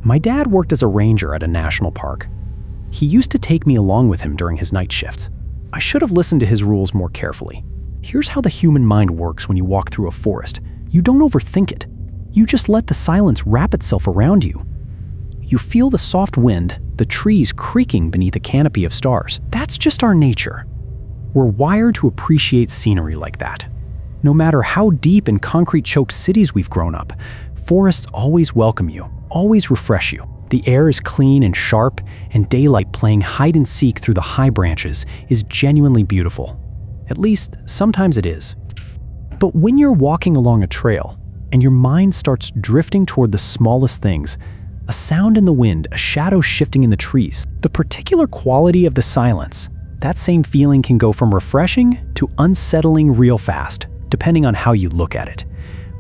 My dad worked as a ranger at a national park. He used to take me along with him during his night shifts. I should have listened to his rules more carefully. Here's how the human mind works when you walk through a forest. You don't overthink it. You just let the silence wrap itself around you. You feel the soft wind, the trees creaking beneath a canopy of stars. That's just our nature. We're wired to appreciate scenery like that. No matter how deep in concrete-choked cities we've grown up, forests always welcome you, always refresh you. The air is clean and sharp, and daylight playing hide-and-seek through the high branches is genuinely beautiful. At least, sometimes it is. But when you're walking along a trail, and your mind starts drifting toward the smallest things, a sound in the wind, a shadow shifting in the trees, the particular quality of the silence, that same feeling can go from refreshing to unsettling real fast, depending on how you look at it.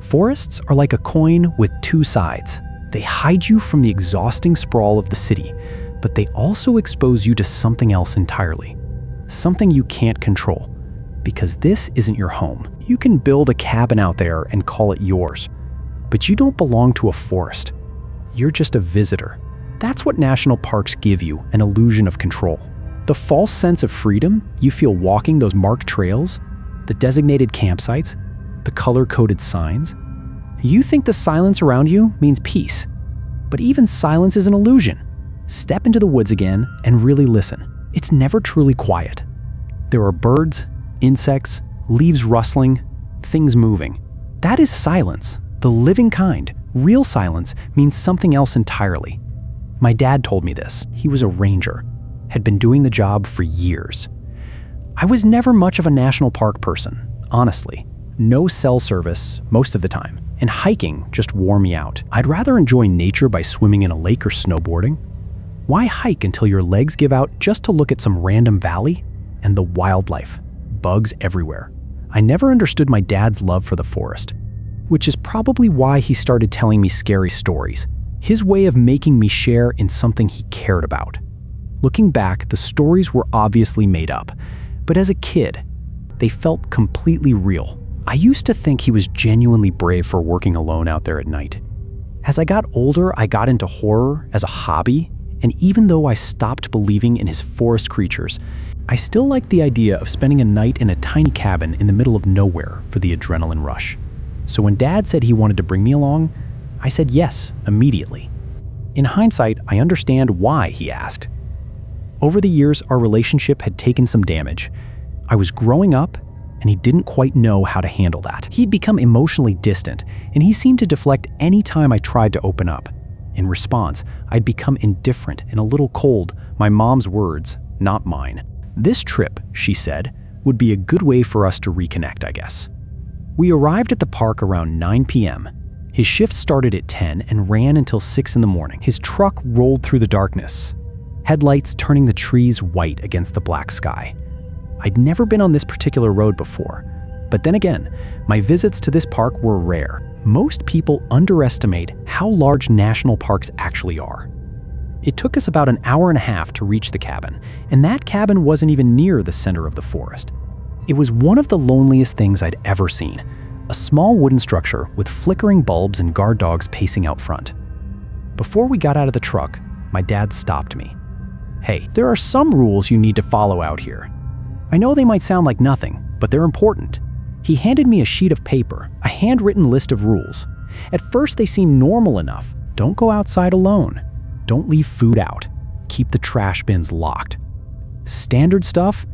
Forests are like a coin with two sides. They hide you from the exhausting sprawl of the city, but they also expose you to something else entirely. Something you can't control, because this isn't your home. You can build a cabin out there and call it yours, but you don't belong to a forest. You're just a visitor. That's what national parks give you, an illusion of control. The false sense of freedom you feel walking those marked trails, the designated campsites, the color-coded signs. You think the silence around you means peace, but even silence is an illusion. Step into the woods again and really listen. It's never truly quiet. There are birds, insects, leaves rustling, things moving. That is silence, the living kind. Real silence means something else entirely. My dad told me this. He was a ranger, had been doing the job for years. I was never much of a national park person, honestly. No cell service most of the time, and hiking just wore me out. I'd rather enjoy nature by swimming in a lake or snowboarding. Why hike until your legs give out just to look at some random valley? And the wildlife, bugs everywhere. I never understood my dad's love for the forest, which is probably why he started telling me scary stories. His way of making me share in something he cared about. Looking back, the stories were obviously made up, but as a kid, they felt completely real. I used to think he was genuinely brave for working alone out there at night. As I got older, I got into horror as a hobby, and even though I stopped believing in his forest creatures, I still liked the idea of spending a night in a tiny cabin in the middle of nowhere for the adrenaline rush. So when Dad said he wanted to bring me along, I said yes immediately. In hindsight, I understand why he asked. Over the years, our relationship had taken some damage. I was growing up, and he didn't quite know how to handle that. He'd become emotionally distant, and he seemed to deflect any time I tried to open up. In response, I'd become indifferent and a little cold, my mom's words, not mine. This trip, she said, would be a good way for us to reconnect, I guess. We arrived at the park around 9 p.m. His shift started at 10 and ran until 6 in the morning. His truck rolled through the darkness, headlights turning the trees white against the black sky. I'd never been on this particular road before, but then again, my visits to this park were rare. Most people underestimate how large national parks actually are. It took us about an hour and a half to reach the cabin, and that cabin wasn't even near the center of the forest. It was one of the loneliest things I'd ever seen, a small wooden structure with flickering bulbs and guard dogs pacing out front. Before we got out of the truck, my dad stopped me. Hey, there are some rules you need to follow out here. I know they might sound like nothing, but they're important. He handed me a sheet of paper, a handwritten list of rules. At first they seemed normal enough. Don't go outside alone. Don't leave food out. Keep the trash bins locked. Standard stuff?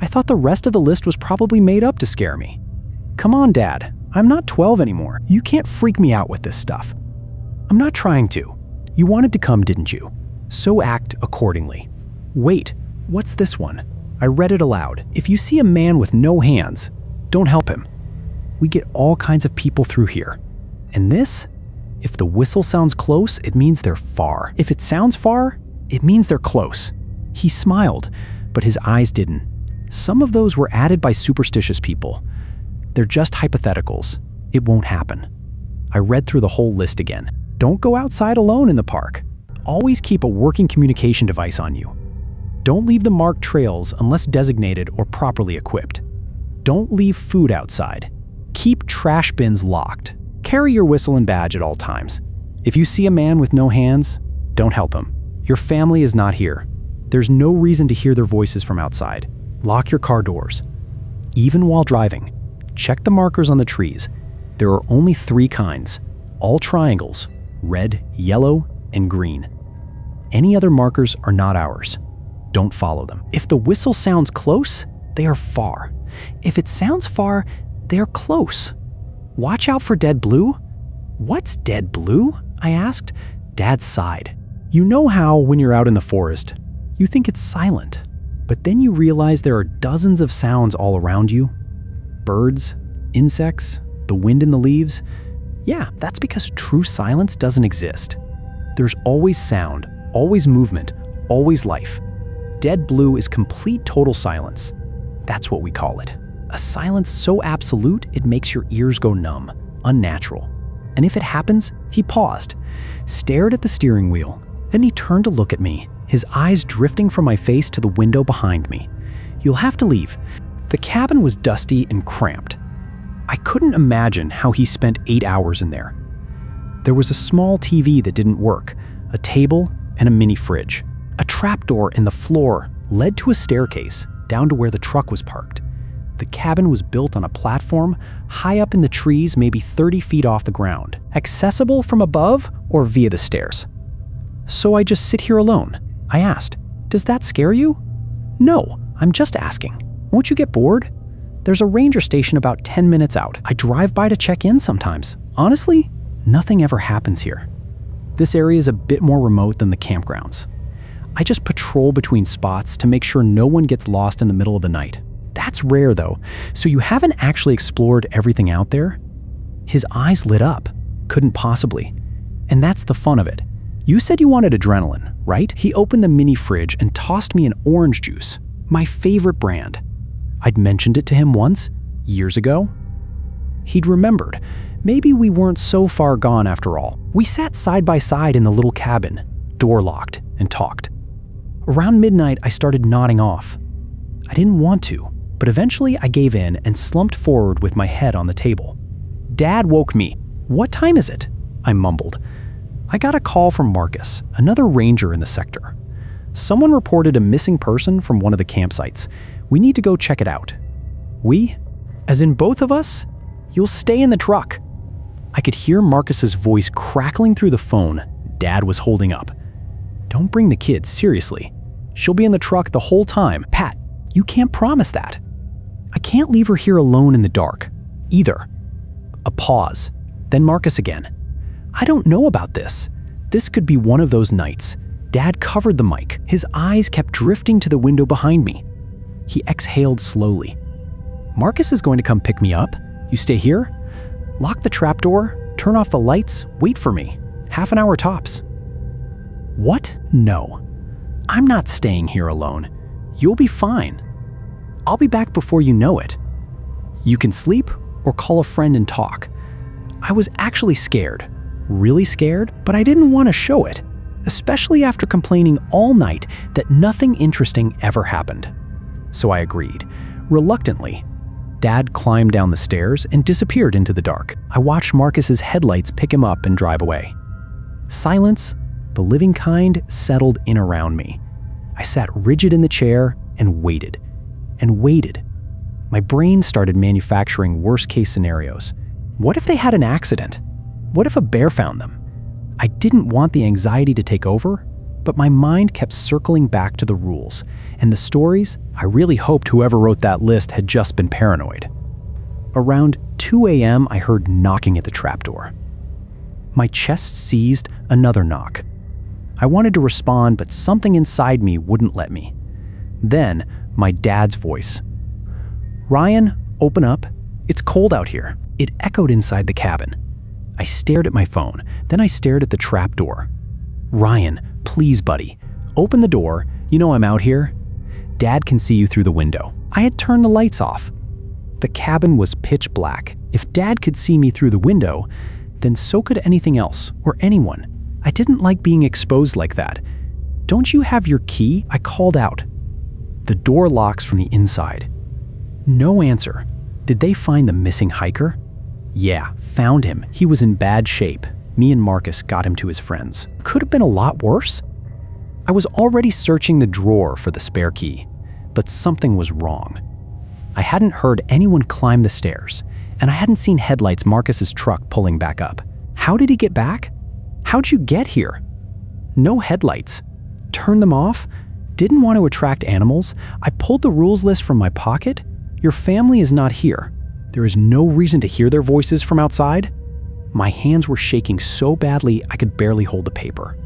I thought the rest of the list was probably made up to scare me. Come on, Dad. I'm not 12 anymore. You can't freak me out with this stuff. I'm not trying to. You wanted to come, didn't you? So act accordingly. Wait, what's this one? I read it aloud. If you see a man with no hands, don't help him. We get all kinds of people through here. And this? If the whistle sounds close, it means they're far. If it sounds far, it means they're close. He smiled, but his eyes didn't. Some of those were added by superstitious people. They're just hypotheticals. It won't happen. I read through the whole list again. Don't go outside alone in the park. Always keep a working communication device on you. Don't leave the marked trails unless designated or properly equipped. Don't leave food outside. Keep trash bins locked. Carry your whistle and badge at all times. If you see a man with no hands, Don't help him. Your family is not here. There's no reason to hear their voices from outside. Lock your car doors. Even while driving, check the markers on the trees. There are only 3 kinds, all triangles, red, yellow, and green. Any other markers are not ours. Don't follow them. If the whistle sounds close, they are far. If it sounds far, they are close. Watch out for dead blue. What's dead blue? I asked. Dad sighed. You know how, when you're out in the forest, you think it's silent, but then you realize there are dozens of sounds all around you? Birds, insects, the wind in the leaves. Yeah, that's because true silence doesn't exist. There's always sound, always movement, always life. Dead blue is complete total silence. That's what we call it. A silence so absolute it makes your ears go numb, unnatural. And if it happens, he paused, stared at the steering wheel, then he turned to look at me, his eyes drifting from my face to the window behind me. You'll have to leave. The cabin was dusty and cramped. I couldn't imagine how he spent 8 hours in there. There was a small TV that didn't work, a table, and a mini fridge. A trapdoor in the floor led to a staircase down to where the truck was parked. The cabin was built on a platform high up in the trees, maybe 30 feet off the ground, accessible from above or via the stairs. So I just sit here alone? I asked. Does that scare you? No, I'm just asking. Won't you get bored? There's a ranger station about 10 minutes out. I drive by to check in sometimes. Honestly, nothing ever happens here. This area is a bit more remote than the campgrounds. I just patrol between spots to make sure no one gets lost in the middle of the night. That's rare though, so you haven't actually explored everything out there? His eyes lit up. Couldn't possibly. And that's the fun of it. You said you wanted adrenaline, right? He opened the mini fridge and tossed me an orange juice, my favorite brand. I'd mentioned it to him once, years ago. He'd remembered. Maybe we weren't so far gone after all. We sat side by side in the little cabin, door locked, and talked. Around midnight, I started nodding off. I didn't want to, but eventually I gave in and slumped forward with my head on the table. Dad woke me. What time is it? I mumbled. I got a call from Marcus, another ranger in the sector. Someone reported a missing person from one of the campsites. We need to go check it out. We? As in both of us? You'll stay in the truck. I could hear Marcus's voice crackling through the phone Dad was holding up. Don't bring the kids, seriously. She'll be in the truck the whole time. Pat, you can't promise that. I can't leave her here alone in the dark, either. A pause, then Marcus again. I don't know about this. This could be one of those nights. Dad covered the mic. His eyes kept drifting to the window behind me. He exhaled slowly. Marcus is going to come pick me up. You stay here? Lock the trapdoor, turn off the lights, wait for me. Half an hour tops. What? No. I'm not staying here alone. You'll be fine. I'll be back before you know it. You can sleep or call a friend and talk. I was actually scared, really scared, but I didn't want to show it, especially after complaining all night that nothing interesting ever happened. So I agreed, reluctantly. Dad climbed down the stairs and disappeared into the dark. I watched Marcus's headlights pick him up and drive away. Silence, the living kind, settled in around me. I sat rigid in the chair and waited, and waited. My brain started manufacturing worst-case scenarios. What if they had an accident? What if a bear found them? I didn't want the anxiety to take over, but my mind kept circling back to the rules and the stories. I really hoped whoever wrote that list had just been paranoid. Around 2 a.m., I heard knocking at the trapdoor. My chest seized, another knock. I wanted to respond, but something inside me wouldn't let me. Then, my dad's voice. Ryan, open up. It's cold out here. It echoed inside the cabin. I stared at my phone, then I stared at the trapdoor. Ryan, please, buddy. Open the door. You know I'm out here. Dad can see you through the window. I had turned the lights off. The cabin was pitch black. If Dad could see me through the window, then so could anything else or anyone. I didn't like being exposed like that. Don't you have your key? I called out. The door locks from the inside. No answer. Did they find the missing hiker? Yeah, found him. He was in bad shape. Me and Marcus got him to his friends. Could have been a lot worse. I was already searching the drawer for the spare key, but something was wrong. I hadn't heard anyone climb the stairs, and I hadn't seen headlights Marcus's truck pulling back up. How did he get back? How'd you get here? No headlights. Turn them off? Didn't want to attract animals? I pulled the rules list from my pocket? Your family is not here. There is no reason to hear their voices from outside? My hands were shaking so badly I could barely hold the paper.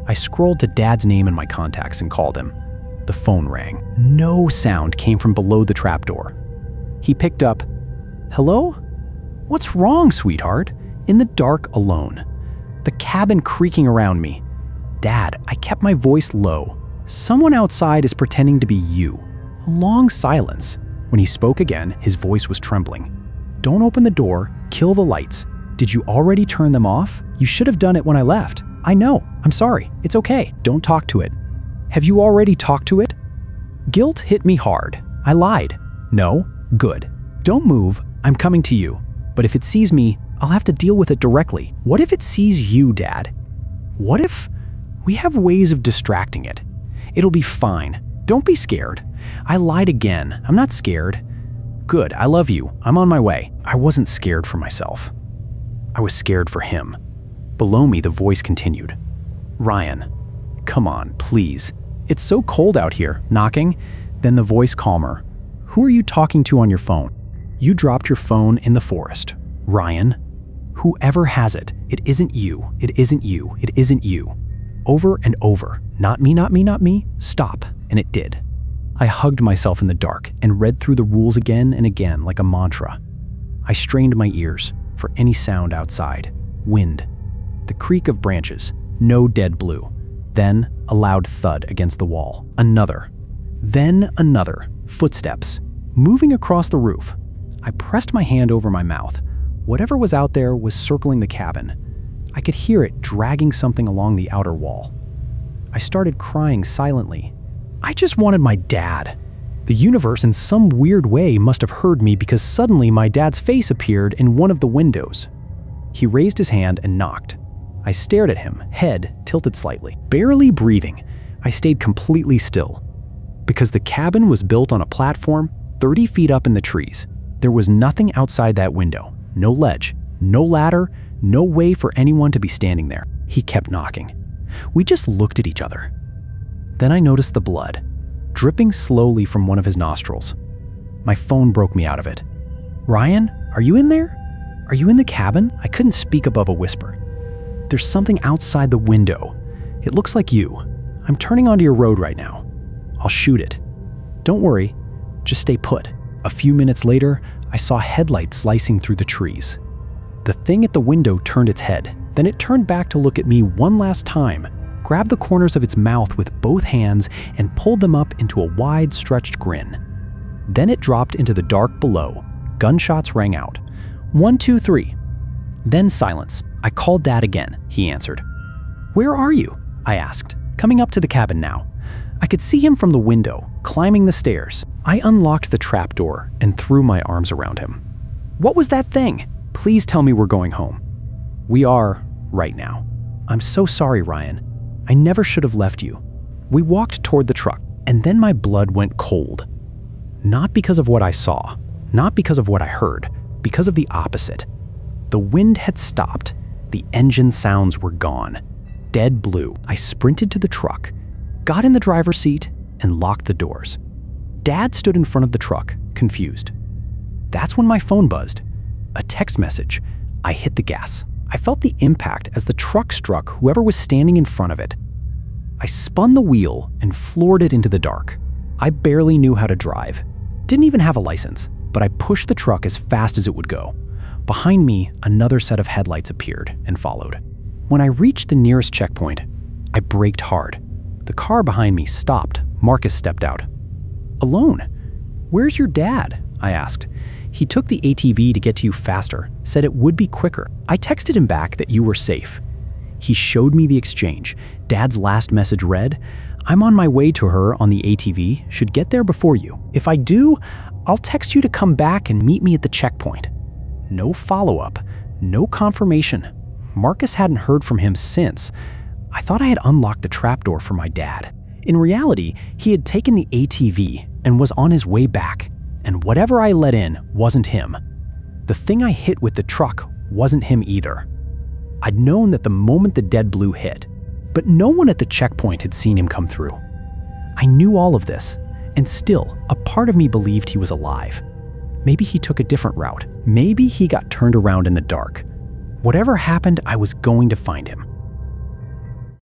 I scrolled to Dad's name in my contacts and called him. The phone rang. No sound came from below the trapdoor. He picked up. Hello? What's wrong, sweetheart? In the dark, alone. The cabin creaking around me. Dad, I kept my voice low. Someone outside is pretending to be you. A long silence. When he spoke again, his voice was trembling. Don't open the door. Kill the lights. Did you already turn them off? You should have done it when I left. I know. I'm sorry. It's okay. Don't talk to it. Have you already talked to it? Guilt hit me hard. I lied. No? Good. Don't move. I'm coming to you. But if it sees me, I'll have to deal with it directly. What if it sees you, Dad? What if we have ways of distracting it? It'll be fine. Don't be scared. I lied again. I'm not scared. Good. I love you. I'm on my way. I wasn't scared for myself. I was scared for him. Below me, the voice continued. Ryan, come on, please. It's so cold out here. Knocking. Then the voice calmer. Who are you talking to on your phone? You dropped your phone in the forest. Ryan, whoever has it, it isn't you. It isn't you. It isn't you. Over and over. Not me, not me, not me. Stop. And it did. I hugged myself in the dark and read through the rules again and again like a mantra. I strained my ears for any sound outside. Wind. The creak of branches. No dead blue. Then a loud thud against the wall. Another. Then another. Footsteps. Moving across the roof. I pressed my hand over my mouth. Whatever was out there was circling the cabin. I could hear it dragging something along the outer wall. I started crying silently. I just wanted my dad. The universe in some weird way must have heard me because suddenly my dad's face appeared in one of the windows. He raised his hand and knocked. I stared at him, head tilted slightly. Barely breathing, I stayed completely still. Because the cabin was built on a platform 30 feet up in the trees. There was nothing outside that window. No ledge, no ladder, no way for anyone to be standing there. He kept knocking. We just looked at each other. Then I noticed the blood, dripping slowly from one of his nostrils. My phone broke me out of it. Ryan, are you in there? Are you in the cabin? I couldn't speak above a whisper. There's something outside the window. It looks like you. I'm turning onto your road right now. I'll shoot it. Don't worry, just stay put. A few minutes later, I saw headlights slicing through the trees. The thing at the window turned its head. Then it turned back to look at me one last time, grabbed the corners of its mouth with both hands and pulled them up into a wide, stretched grin. Then it dropped into the dark below. Gunshots rang out. 1, 2, 3. Then silence. I called Dad again. He answered. Where are you? I asked, coming up to the cabin now. I could see him from the window, climbing the stairs. I unlocked the trapdoor and threw my arms around him. What was that thing? Please tell me we're going home. We are, right now. I'm so sorry, Ryan. I never should have left you. We walked toward the truck, and then my blood went cold. Not because of what I saw, not because of what I heard, because of the opposite. The wind had stopped. The engine sounds were gone. Dead blue. I sprinted to the truck, got in the driver's seat, and locked the doors. Dad stood in front of the truck, confused. That's when my phone buzzed. A text message. I hit the gas. I felt the impact as the truck struck whoever was standing in front of it. I spun the wheel and floored it into the dark. I barely knew how to drive. Didn't even have a license, but I pushed the truck as fast as it would go. Behind me, another set of headlights appeared and followed. When I reached the nearest checkpoint, I braked hard. The car behind me stopped. Marcus stepped out. Alone? Where's your dad? I asked. He took the ATV to get to you faster, said it would be quicker. I texted him back that you were safe. He showed me the exchange. Dad's last message read, I'm on my way to her on the ATV, should get there before you. If I do, I'll text you to come back and meet me at the checkpoint. No follow-up, no confirmation. Marcus hadn't heard from him since. I thought I had unlocked the trapdoor for my dad. In reality, he had taken the ATV and was on his way back, and whatever I let in wasn't him. The thing I hit with the truck wasn't him either. I'd known that the moment the dead blue hit, but no one at the checkpoint had seen him come through. I knew all of this, and still, a part of me believed he was alive. Maybe he took a different route. Maybe he got turned around in the dark. Whatever happened, I was going to find him.